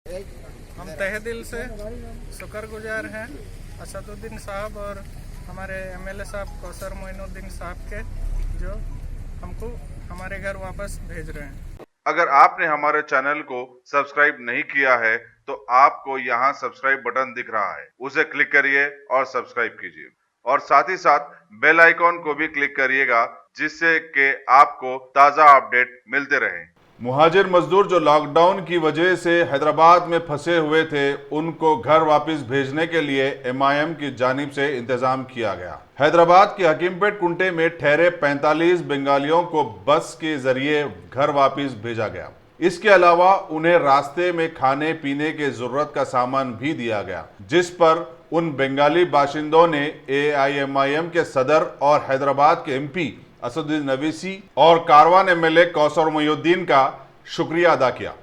हम तहे दिल से शुक्रगुजार हैं असदुद्दीन साहब और हमारे एमएलए साहब कौसर मोइनुद्दीन साहब के, जो हमको हमारे घर वापस भेज रहे हैं। अगर आपने हमारे चैनल को सब्सक्राइब नहीं किया है तो आपको यहाँ सब्सक्राइब बटन दिख रहा है, उसे क्लिक करिए और सब्सक्राइब कीजिए और साथ ही साथ बेल आइकॉन को भी क्लिक करिएगा, जिससे कि आपको ताज़ा अपडेट मिलते रहें। मुहाजिर मजदूर जो लॉकडाउन की वजह से हैदराबाद में फंसे हुए थे, उनको घर वापस भेजने के लिए एमआईएम की जानिब से इंतजाम किया गया। हैदराबाद के हकीमपेट कुंटे में ठहरे 45 बंगालियों को बस के जरिए घर वापस भेजा गया। इसके अलावा उन्हें रास्ते में खाने पीने के जरूरत का सामान भी दिया गया, जिस पर उन बंगाली बाशिंदों ने एआईएमआईएम के सदर और हैदराबाद के एमपी असदुद्दीन अवैसी और कारवान एमएलए कौसर मोइनुद्दीन का शुक्रिया अदा किया।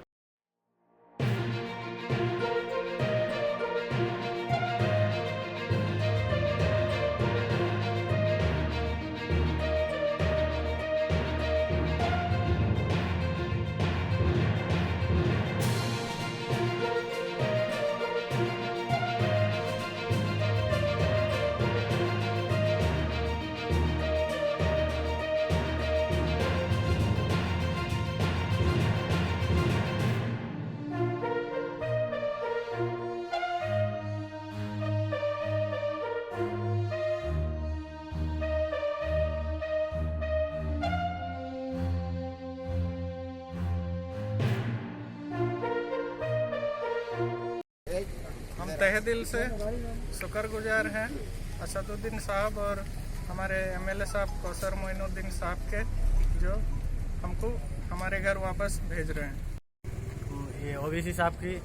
हम तहे दिल से शुक्रगुजार हैं असदुद्दीन साहब और हमारे एमएलए साहब कौसर मोइनुद्दीन साहब के, जो हमको हमारे घर वापस भेज रहे हैं। ये ओबीसी साहब की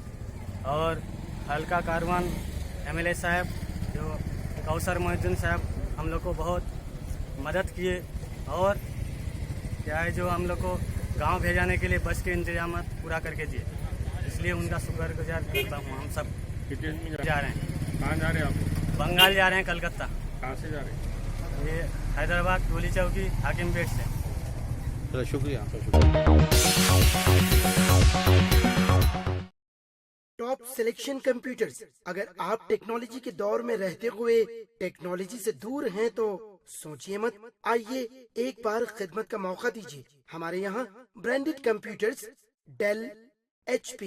और हल्का कारवान एमएलए साहब जो कौसर मोइनुद्दीन साहब हम लोग को बहुत मदद किए और क्या है जो हम लोग को गांव भेजाने के लिए बस के इंतजाम पूरा करके दिए, इसलिए उनका शुक्रगुजार करता हूँ। हम सब जा रहे हैं। कहाँ जा रहे हैं आप? बंगाल जा रहे हैं, कलकत्ता। कहाँ से जा रहे हैं? ये हैदराबाद गोली चौकी हाकिमपेट से। चलो शुक्रिया। Top selection computers. अगर आप टेक्नोलॉजी के दौर में रहते हुए टेक्नोलॉजी से दूर हैं तो सोचिए मत, आइए एक बार खिदमत का मौका दीजिए। हमारे यहाँ branded computers Dell, HP,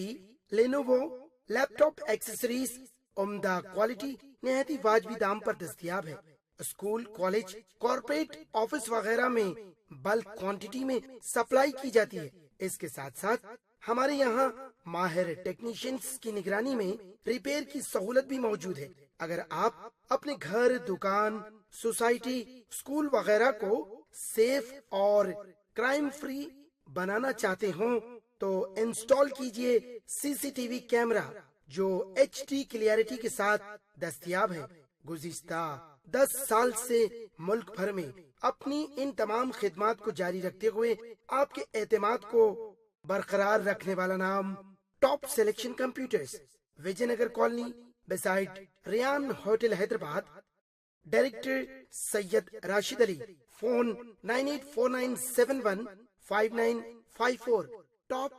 Lenovo, laptop accessories उम्दा क्वालिटी निहायत ही वाजबी दाम पर दस्तयाब है। स्कूल, कॉलेज, कॉर्पोरेट, ऑफिस वगैरह में बल्क क्वांटिटी में सप्लाई की जाती है। इसके साथ साथ हमारे यहाँ माहिर टेक्नीशियंस की निगरानी में रिपेयर की सहूलत भी मौजूद है। अगर आप अपने घर, दुकान, सोसाइटी, स्कूल वगैरह को सेफ और क्राइम फ्री बनाना चाहते हो तो इंस्टॉल कीजिए सीसीटीवी कैमरा जो HD क्लियरिटी के साथ दस्तयाब है। गुज़िश्ता 10 साल से मुल्क भर में अपनी इन तमाम खिदमात को जारी रखते हुए आपके एतमाद को बरकरार रखने वाला नाम top selection computers, Vijayanagar colony beside Ryan hotel Hyderabad. Director Syed Rashid Ali. Phone 9849715954। Top